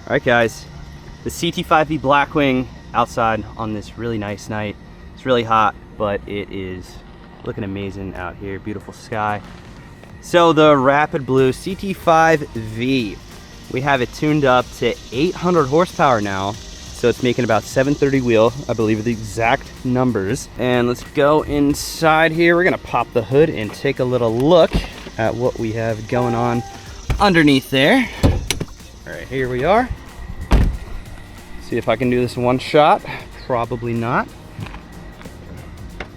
All right, guys, the CT5-V Blackwing outside on this really nice night. It's really hot, but it is looking amazing out here. Beautiful sky. So the Rapid Blue CT5-V, we have it tuned up to 800 horsepower now. So it's making about 730 wheel, I believe are the exact numbers. And let's go inside here. We're gonna pop the hood and take a little look at what we have going on underneath there. All right, here we are. See if I can do this in one shot. Probably not.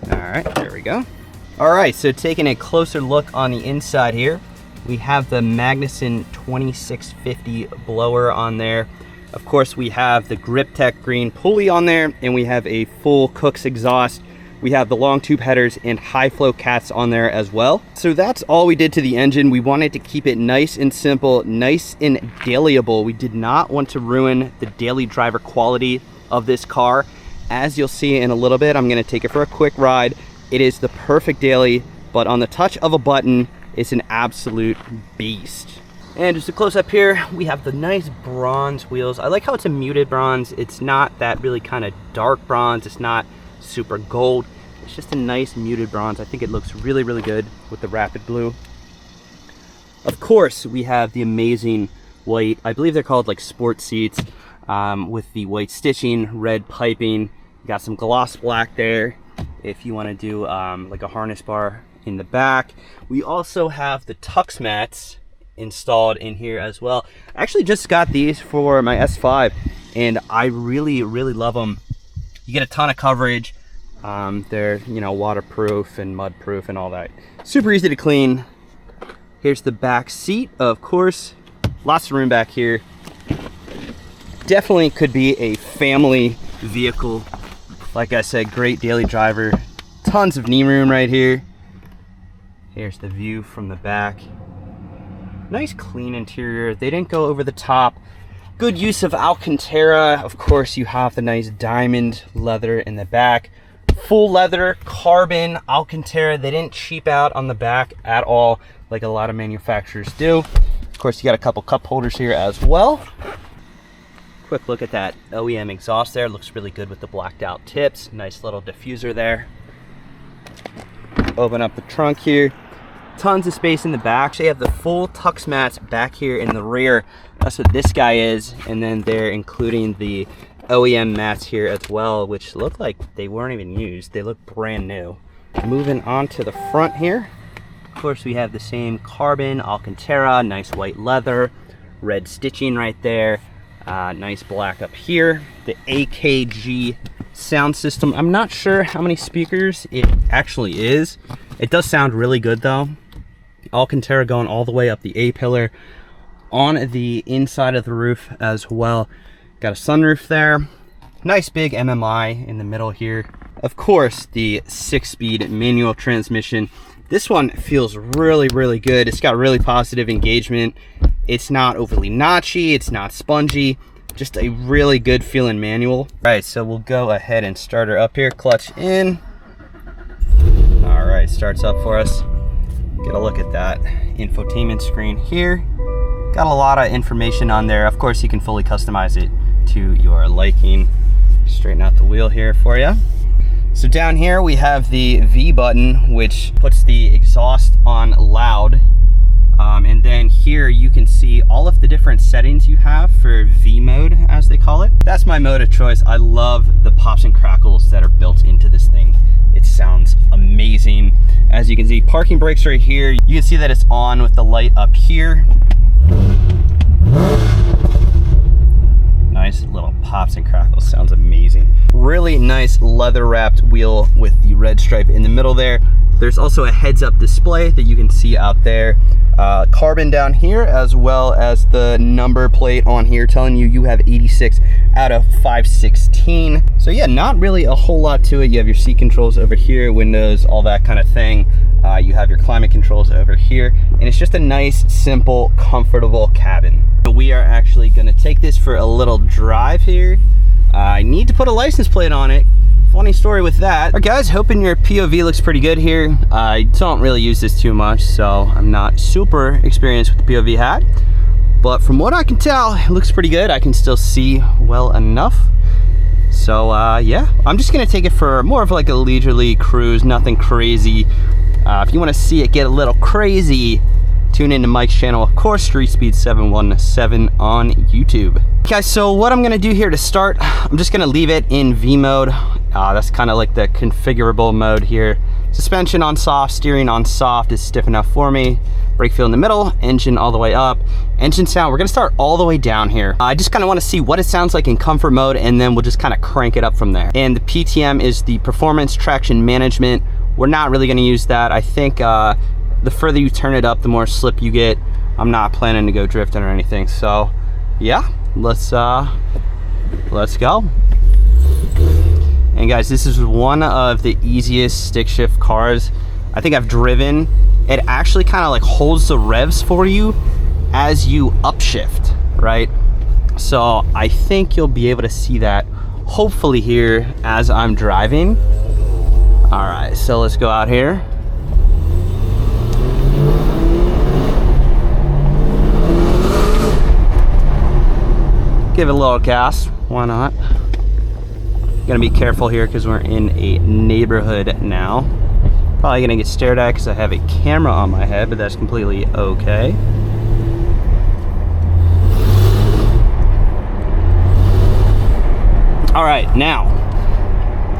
All right, there we go. All right, so taking a closer look on the inside here, we have the Magnuson 2650 blower on there. Of course, we have the Grip Tech green pulley on there, and we have a full Cook's exhaust. We have the long tube headers and high flow cats on there as well. So that's all we did to the engine. We wanted to keep it nice and simple, nice and dailyable. We did not want to ruin the daily driver quality of this car. As you'll see in a little bit, I'm gonna take it for a quick ride. It is the perfect daily, but on the touch of a button, it's an absolute beast. And just a close up here, we have the nice bronze wheels. I like how it's a muted bronze. It's not that really kind of dark bronze. It's not super gold. It's just a nice muted bronze. I think it looks really, really good with the Rapid Blue. Of course, we have the amazing white, I believe they're called like sport seats, with the white stitching, red piping. You got some gloss black there if you want to do like a harness bar in the back. We also have the Tux mats installed in here as well. I actually just got these for my S5 and I really, really love them. You get a ton of coverage. They're, you know, waterproof and mud proof and all that. Super easy to clean. Here's the back seat, of course. Lots of room back here. Definitely could be a family vehicle. Like I said, great daily driver. Tons of knee room right here. Here's the view from the back. Nice clean interior. They didn't go over the top. Good use of Alcantara. Of course, you have the nice diamond leather in the back. Full leather, carbon, Alcantara. They didn't cheap out on the back at all like a lot of manufacturers do. Of course, you got a couple cup holders here as well. Quick look at that OEM exhaust there. Looks really good with the blacked out tips. Nice little diffuser there. Open up the trunk here. Tons of space in the back. They have the full Tux mats back here in the rear. That's what this guy is. And then they're including the OEM mats here as well, which look like they weren't even used. They look brand new. Moving on to the front here. Of course, we have the same carbon, Alcantara, nice white leather, red stitching right there. Nice black up here. The AKG sound system. I'm not sure how many speakers it actually is. It does sound really good though. Alcantara going all the way up the A-pillar on the inside of the roof as well. Got a sunroof there. Nice big MMI in the middle here. Of course, the 6-speed manual transmission. This one feels really, really good. It's got really positive engagement. It's not overly notchy. It's not spongy. Just a really good feeling manual. All right, so we'll go ahead and start her up here. Clutch in. All right, starts up for us. Get a look at that infotainment screen here. Got a lot of information on there. Of course, you can fully customize it to your liking. Straighten out the wheel here for you. So down here we have the V button, which puts the exhaust on loud. And then here you can see all of the different settings you have for V mode, as they call it. That's my mode of choice. I love the pops and crackles that are built into this thing. It sounds amazing. As you can see, parking brakes right here. You can see that it's on with the light up here. Nice little pops and crackles, sounds amazing. Really nice leather wrapped wheel with the red stripe in the middle there. There's also a heads up display that you can see out there. Carbon down here, as well as the number plate on here telling you have 86 out of 516. So yeah, not really a whole lot to it. You have your seat controls over here, windows, all that kind of thing. You have your climate controls over here, and it's just a nice, simple, comfortable cabin. So we are actually gonna take this for a little drive here. I need to put a license plate on it. Funny story with that. All right, guys, hoping your POV looks pretty good here. I don't really use this too much, so I'm not super experienced with the POV hat. but from what I can tell, it looks pretty good. I can still see well enough. So yeah, I'm just gonna take it for more of like a leisurely cruise, nothing crazy. If you wanna see it get a little crazy, tune into Mike's channel, of course, Street Speed 717 on YouTube. Okay, so what I'm gonna do here to start, I'm just gonna leave it in V mode. That's kind of like the configurable mode here. Suspension on soft, steering on soft is stiff enough for me. Brake feel in the middle, engine all the way up. Engine sound, we're gonna start all the way down here. I just kind of want to see what it sounds like in comfort mode, and then we'll just kind of crank it up from there. And the PTM is the performance traction management. We're not really gonna use that. I think the further you turn it up, the more slip you get. I'm not planning to go drifting or anything. So yeah, let's go. And guys, this is one of the easiest stick shift cars I think I've driven. It actually kind of like holds the revs for you as you upshift, right? So I think you'll be able to see that hopefully here as I'm driving. All right, so let's go out here. Give it a little gas, why not? Gonna be careful here because we're in a neighborhood now. Probably gonna get stared at because I have a camera on my head, but that's completely okay. All right, now,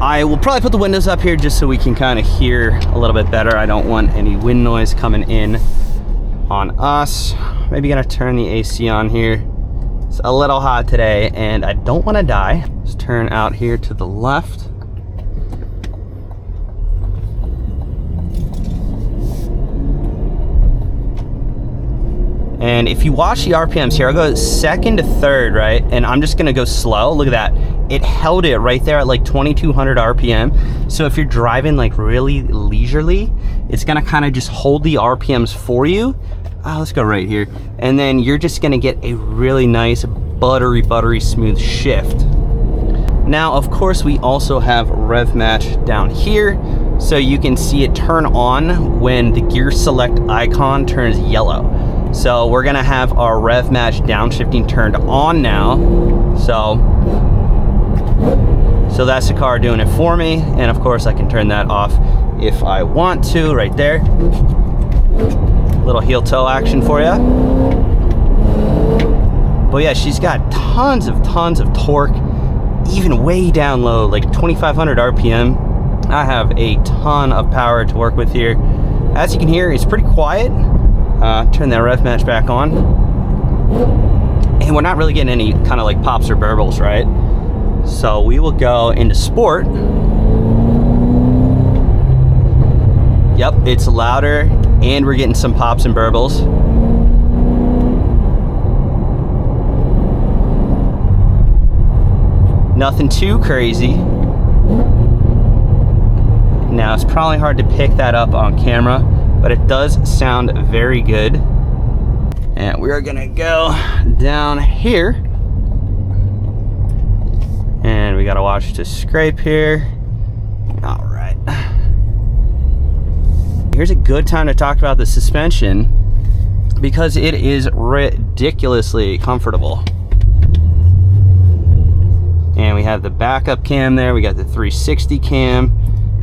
I will probably put the windows up here just so we can kind of hear a little bit better. I don't want any wind noise coming in on us. Maybe gonna turn the AC on here. It's a little hot today and I don't want to die. Let's turn out here to the left. And if you watch the RPMs here, I'll go second to third, right? And I'm just gonna go slow. Look at that. It held it right there at like 2200 RPM. So if you're driving like really leisurely, it's gonna kind of just hold the RPMs for you. Let's go right here. And then you're just gonna get a really nice buttery smooth shift. Now, of course, we also have rev match down here. So you can see it turn on when the gear select icon turns yellow. So we're gonna have our rev match downshifting turned on now. So that's the car doing it for me. And of course I can turn that off if I want to, right there. Little heel toe action for you. But yeah, she's got tons of torque, even way down low, like 2500 RPM. I have a ton of power to work with here. As you can hear, it's pretty quiet. Turn that rev match back on. And we're not really getting any kind of like pops or burbles, right? So we will go into sport. Yep, it's louder and we're getting some pops and burbles. Nothing too crazy. Now it's probably hard to pick that up on camera, but it does sound very good. And we're gonna go down here. And we gotta watch the scrape here. All right. Here's a good time to talk about the suspension because it is ridiculously comfortable. And we have the backup cam there. We got the 360 cam.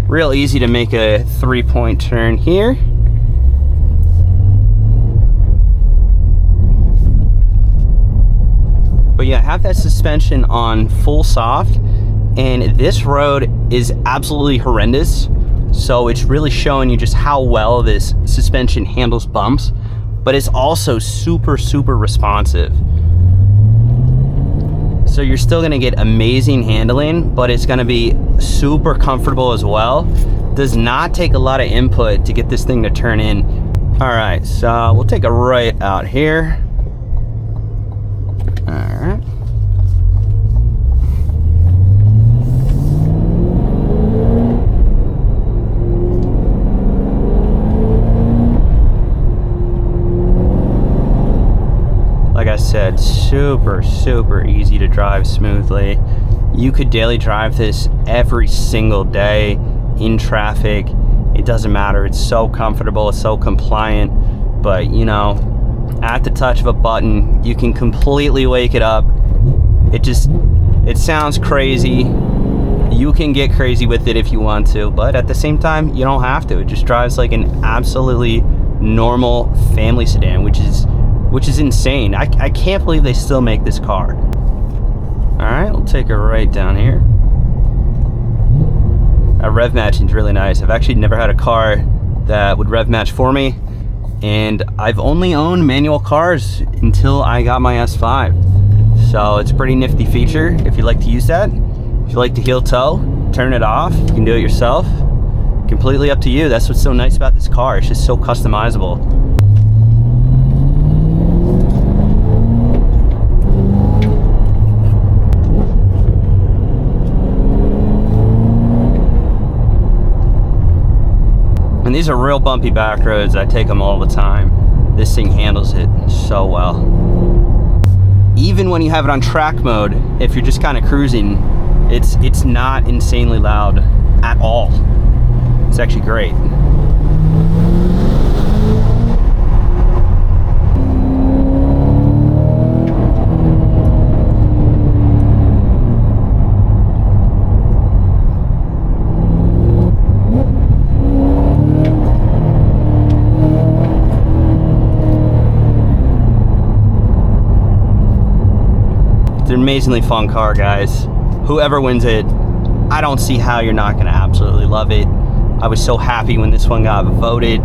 Real easy to make a 3-point turn here. But yeah, have that suspension on full soft, and this road is absolutely horrendous. So it's really showing you just how well this suspension handles bumps, but it's also super responsive. So you're still gonna get amazing handling, but it's gonna be super comfortable as well. Does not take a lot of input to get this thing to turn in. All right, so we'll take a right out here. All right. Like I said, super easy to drive smoothly. You could daily drive this every single day in traffic. It doesn't matter. It's so comfortable, it's so compliant. But you know, at the touch of a button, you can completely wake it up. It sounds crazy. You can get crazy with it if you want to, but at the same time, you don't have to. It just drives like an absolutely normal family sedan, which is insane. I can't believe they still make this car. All right, we'll take it right down here. Rev matching is really nice. I've actually never had a car that would rev match for me, and I've only owned manual cars until I got my S5. So it's a pretty nifty feature if you like to use that. If you like to heel toe, turn it off, you can do it yourself. Completely up to you. That's what's so nice about this car. It's just so customizable. And these are real bumpy back roads. I take them all the time. This thing handles it so well. Even when you have it on track mode, if you're just kind of cruising, it's not insanely loud at all. It's actually great. It's an amazingly fun car, guys. Whoever wins it, I don't see how you're not gonna absolutely love it. I was so happy when this one got voted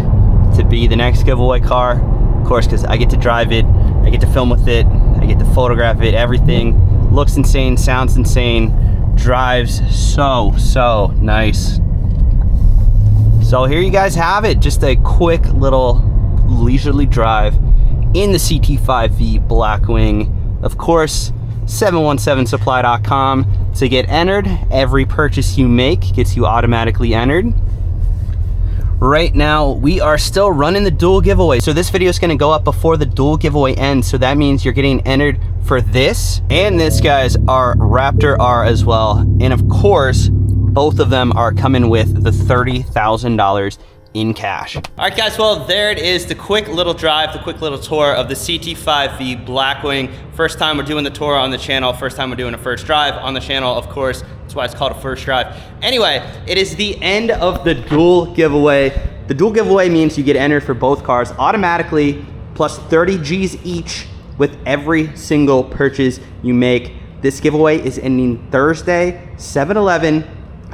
to be the next giveaway car. Of course, because I get to drive it, I get to film with it, I get to photograph it, everything. Looks insane, sounds insane, drives so nice. So here you guys have it, just a quick little leisurely drive in the CT5-V Blackwing. Of course, 717supply.com to get entered. Every purchase you make gets you automatically entered. Right now, we are still running the dual giveaway. So this video is gonna go up before the dual giveaway ends. So that means you're getting entered for this and this, guys, our Raptor R as well. And of course, both of them are coming with the $30,000 in cash. All right, guys, well, there it is, the quick little drive, the quick little tour of the CT5-V Blackwing. First time we're doing the tour on the channel, first time we're doing a first drive on the channel, of course. That's why it's called a first drive. Anyway, it is the end of the dual giveaway. The dual giveaway means you get entered for both cars automatically, plus 30 G's each with every single purchase you make. This giveaway is ending Thursday, 7/11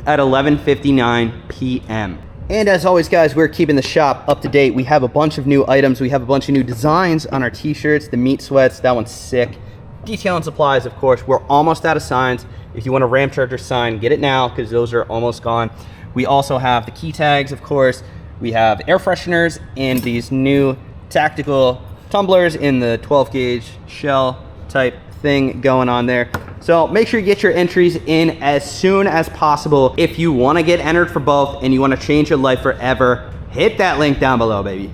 at 11:59 p.m. And as always, guys, we're keeping the shop up to date. We have a bunch of new items. We have a bunch of new designs on our t-shirts, the meat sweats, that one's sick. Detail and supplies, of course. We're almost out of signs. If you want a Ram Charger sign, get it now because those are almost gone. We also have the key tags, of course. We have air fresheners and these new tactical tumblers in the 12 gauge shell type thing going on there. So make sure you get your entries in as soon as possible. If you want to get entered for both and you want to change your life forever, hit that link down below, baby.